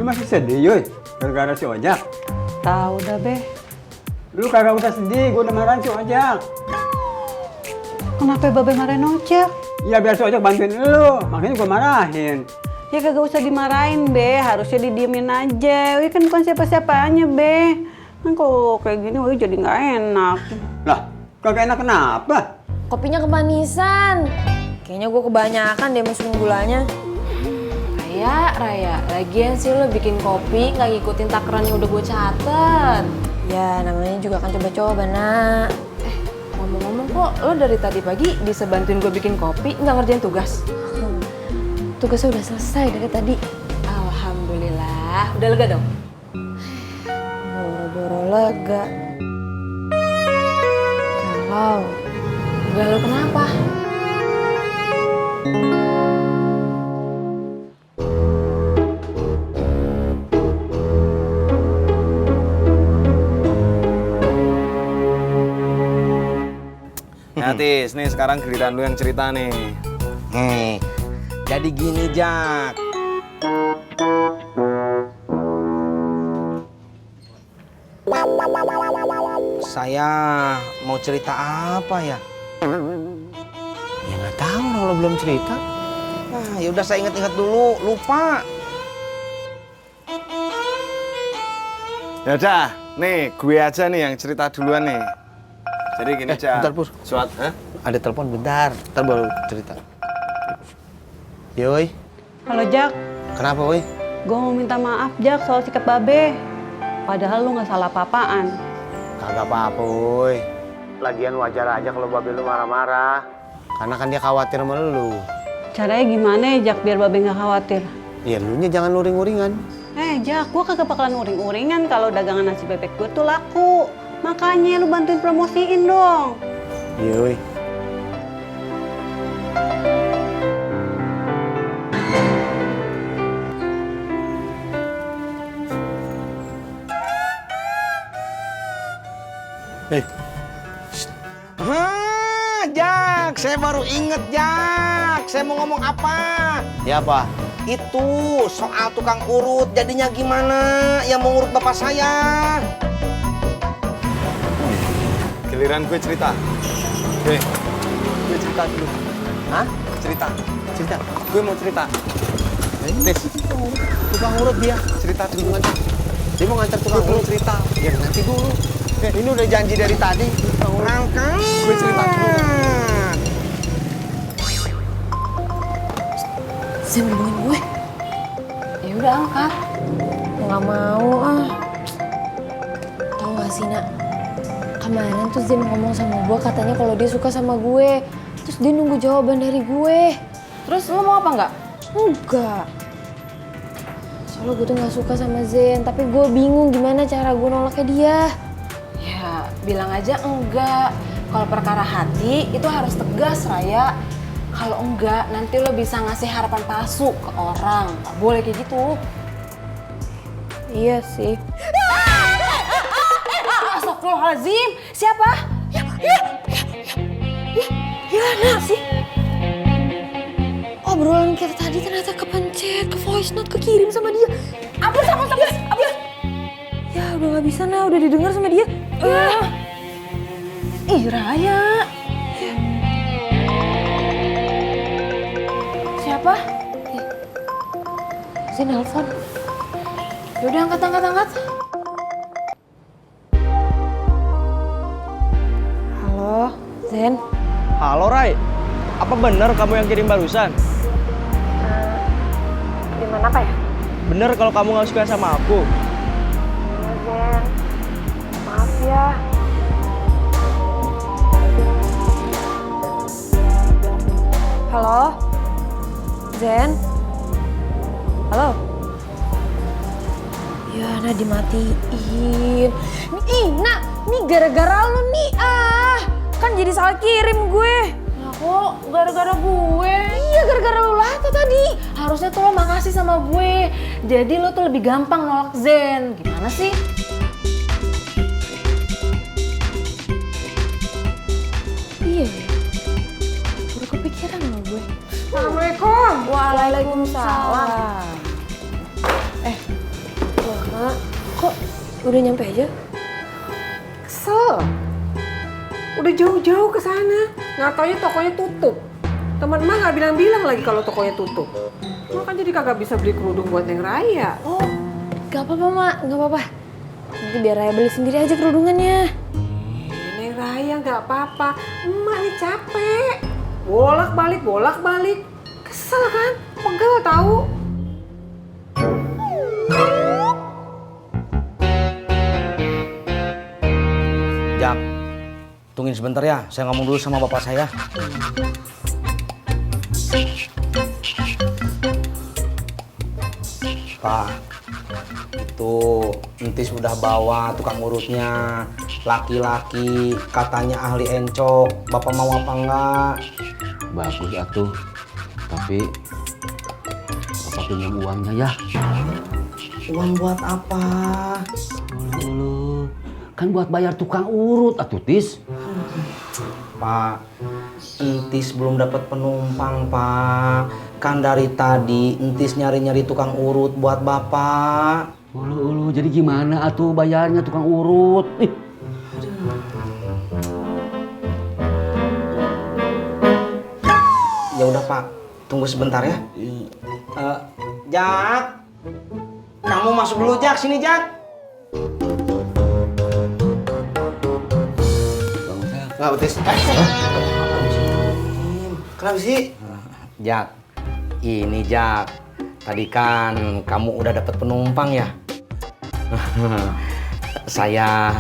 masih sedih, Yuy? Gara-gara si Ojak? Tahu dah, Be. Lu kagak usah sedih, gue udah marahin si Ojak. Kenapa Babe marahin Ojak? Ya biar si Ojak bantuin lu, makanya gue marahin. Ya kagak usah dimarahin, Be. Harusnya didiemin aja. Wih kan bukan siapa-siapanya, Be. Kan kalau kayak gini, Wih jadi nggak enak. Lah, kagak enak kenapa? Kopinya kemanisan. Kayaknya gue kebanyakan deh masukin gulanya. Raya, lagian sih lo bikin kopi nggak ngikutin takaran yang udah gue catet. Ya namanya juga kan coba-coba, nak. Ngomong-ngomong kok lo dari tadi pagi bisa bantuin gue bikin kopi, nggak ngerjain tugas? Tugasnya udah selesai dari tadi. Alhamdulillah, udah lega dong? Boro-boro lega. Galau kenapa? Nah, Tis, nih sekarang giliran lu yang cerita nih. Jadi gini, Jak. Saya mau cerita apa ya? Ya nggak tahu kalau belum cerita. Nah, ya udah saya ingat-ingat dulu, lupa. Ya udah, nih gue aja nih yang cerita duluan nih. Jadi gini, Jak. Bentar, Pur. Ada telepon bentar, ntar baru cerita. Yoi, Halo, Jak. kenapa, woi? Gue mau minta maaf, Jak, soal sikap Babe. Padahal lu nggak salah apa-apaan. Kagak apa-apa, woi. Lagian wajar aja kalau babe lu marah-marah. Karena kan dia khawatir sama lu. Caranya gimana ya, Jak, biar Babe nggak khawatir? Ya lu nya jangan uring-uringan. Jak, gue kagak bakalan uring-uringan kalau dagangan nasi bebek gue tuh laku. Makanya lu bantuin promosiin dong. Yoi. Jak, saya baru inget, Jak. Saya mau ngomong apa? Ya apa? Itu soal tukang urut, jadinya gimana? Yang mau urut bapak saya. Giliran gue cerita. Gue cerita dulu. Hah? Cerita. Cerita. Gue mau cerita. Tis, Tukang urut dia. cerita dulu aja. Dia mau ngantar Gue tukang belum urut. cerita. Ya nanti dulu. Ini udah janji dari tadi. Angkat. Gue cerita dulu. Zin hubungin gue. Ya udah angkat. Nggak mau ah. Tahu nggak sih, Nak? Kemarin tuh Zin ngomong sama gue katanya kalau dia suka sama gue. Terus dia nunggu jawaban dari gue. Terus lo mau apa nggak? Enggak. Soalnya gue tuh nggak suka sama Zen, tapi gue bingung gimana cara gue nolaknya dia. Ya bilang aja enggak. Kalau perkara hati itu harus tegas, Raya. Kalau enggak, nanti lo bisa ngasih harapan palsu ke orang. Gak boleh kayak gitu. Iya sih. Astagfirullahaladzim. Siapa? Gimana sih? Obrolan kita tadi ternyata kepencet, ke voice note, kekirim sama dia. Hapus. Ya udah gak bisa, nah udah didengar sama dia. Ih, Raya. Siapa? Zen nelfon. Yaudah angkat. Halo, Zen. Halo Rai, apa bener kamu yang kirim barusan? Gimana apa ya? Bener kalau kamu gak suka sama aku? Iya, Zen. Maaf ya. Halo? Zen? Halo? Ya, Nah dimatiin. Ih, Nak, nih gara-gara lu nih kan jadi salah kirim gue. Nah kok gara-gara gue? Iya, gara-gara lu lah tuh tadi. Harusnya tuh lo makasih sama gue. Jadi lo tuh lebih gampang nolak Zen. Gimana sih? Iya, udah kepikiran loh gue. Assalamualaikum. Waalaikumsalam. Udah nyampe aja? Kesel. Udah jauh-jauh ke sana. Nggak taunya tokonya tutup. Teman emak nggak bilang-bilang lagi kalau tokonya tutup. Mak kan jadi kagak bisa beli kerudung buat Neng Raya. Oh, gak apa-apa, Mak. Gak apa-apa. Nanti biar Raya beli sendiri aja kerudungannya. Neng Raya nggak apa-apa. Emak nih capek. Bolak-balik. Kesel kan? Pegel tahu. Jak, tungguin sebentar ya. Saya ngomong dulu sama bapak saya. Pak, itu entis udah bawa tukang urutnya. Laki-laki, katanya ahli encok. Bapak mau apa enggak? Bagus atuh, tapi Bapak pinjam uangnya ya. Uang buat apa? Ulu, kan buat bayar tukang urut atuh Tis. Pak, entis belum dapat penumpang, Pak. Kan dari tadi entis nyari-nyari tukang urut buat Bapak. Ulu, jadi gimana atuh bayarnya tukang urut? Ya udah Pak, tunggu sebentar ya. Jak, kamu masuk dulu Jak, sini Jak. Nggak, Betis. Kenapa sih? Jak, ini Jak. Tadi kan kamu udah dapat penumpang ya. Saya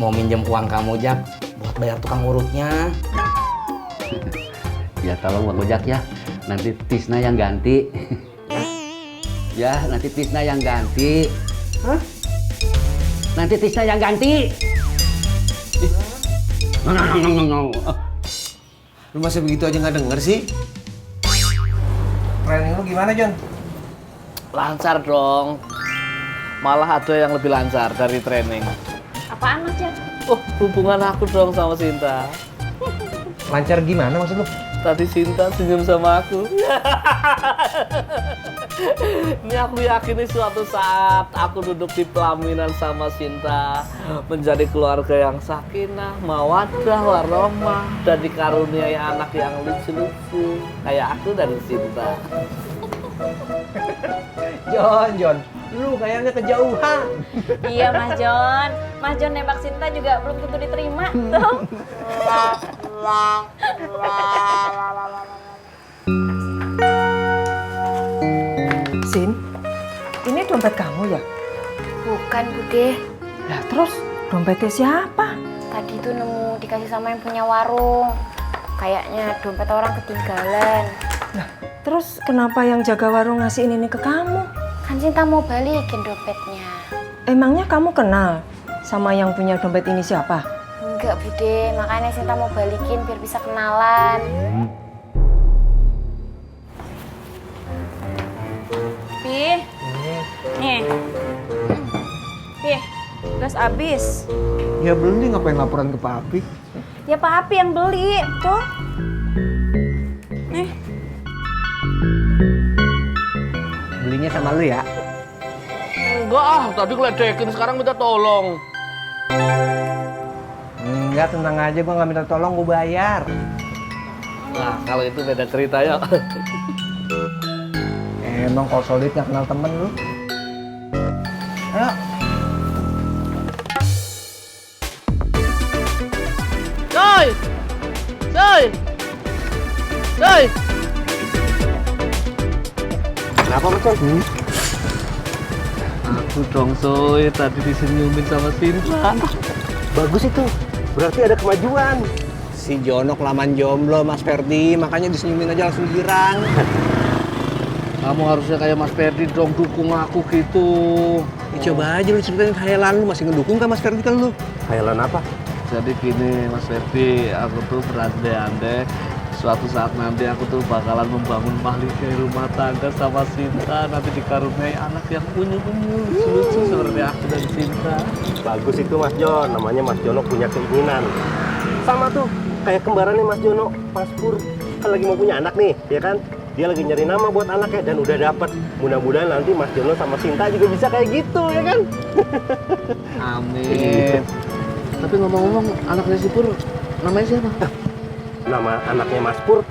mau minjem uang kamu Jak buat bayar tukang urutnya. Ya tolong Bang Ojak ya, nanti Tisna yang ganti. Ya, nanti Tisna yang ganti. Hah? Nanti Tisna yang ganti. Lu masih begitu aja nggak denger sih? Training lu gimana, John? Lancar dong. Malah ada yang lebih lancar dari training. Apaan, Mas Jan? Oh, hubungan aku dong sama Sinta. Lancar gimana maksud lu? Tadi Sinta senyum sama aku. Ini aku yakin nih suatu saat aku duduk di pelaminan sama Sinta, menjadi keluarga yang sakinah, mawaddah, warahmah, dan dikaruniai anak yang lucu-lucu kayak aku dan Sinta. John, lu kayaknya kejauhan. Iya, Mas Jon. Mas Jon nembak Sinta juga belum tentu diterima, tuh. Sin, ini dompet kamu ya? Bukan, Bude. Lah terus dompetnya siapa? Tadi tuh nemu dikasih sama yang punya warung. Kayaknya dompet orang ketinggalan. Lah terus kenapa yang jaga warung ngasihin ini ke kamu? Kan Sinta mau balikin dompetnya. Emangnya kamu kenal sama yang punya dompet ini siapa? Enggak, Bude. Makanya Sinta mau balikin biar bisa kenalan. Pi, nih. Pi, gas habis. Ya belum nih, ngapain laporan ke Papi? Ya Papi yang beli, tuh. Nih. Belinya sama lu ya? Enggak ah, tadi ngeledekin, sekarang minta tolong. Enggak, tenang aja, gua nggak minta tolong, gua bayar. Nah, kalau itu beda cerita ya. Emang kalau solid nggak kenal temen lu. Ayo. Coy! Coy! Coy! Kenapa Mas John? Aku dong Soy, tadi disenyumin sama Sinta. Bagus itu, berarti ada kemajuan. Si Jono kelamaan jomblo Mas Ferdi, makanya disenyumin aja langsung girang. Kamu harusnya kayak Mas Ferdi dong, dukung aku gitu. Ya, coba aja lu ceritain khayalan lu, masih ngedukung kan Mas Ferdi kan lu? Khayalan apa? Jadi gini Mas Ferdi, aku tuh berandai-andai suatu saat nanti aku tuh bakalan membangun mahligai rumah tangga sama Sinta, nanti dikaruniai anak yang unyu-unyu, lucu-lucu seperti aku dan Sinta. Bagus itu Mas Jon, namanya Mas Jono punya keinginan. Sama tuh, kayak kembarannya Mas Jono, Mas Pur. Kan lagi mau punya anak nih, ya kan? dia lagi nyari nama buat anaknya dan udah dapet. Mudah-mudahan nanti Mas Jono sama Sinta juga bisa kayak gitu ya kan? Amin. Tapi ngomong-ngomong, anaknya si Pur namanya siapa? Nama anaknya Mas Pur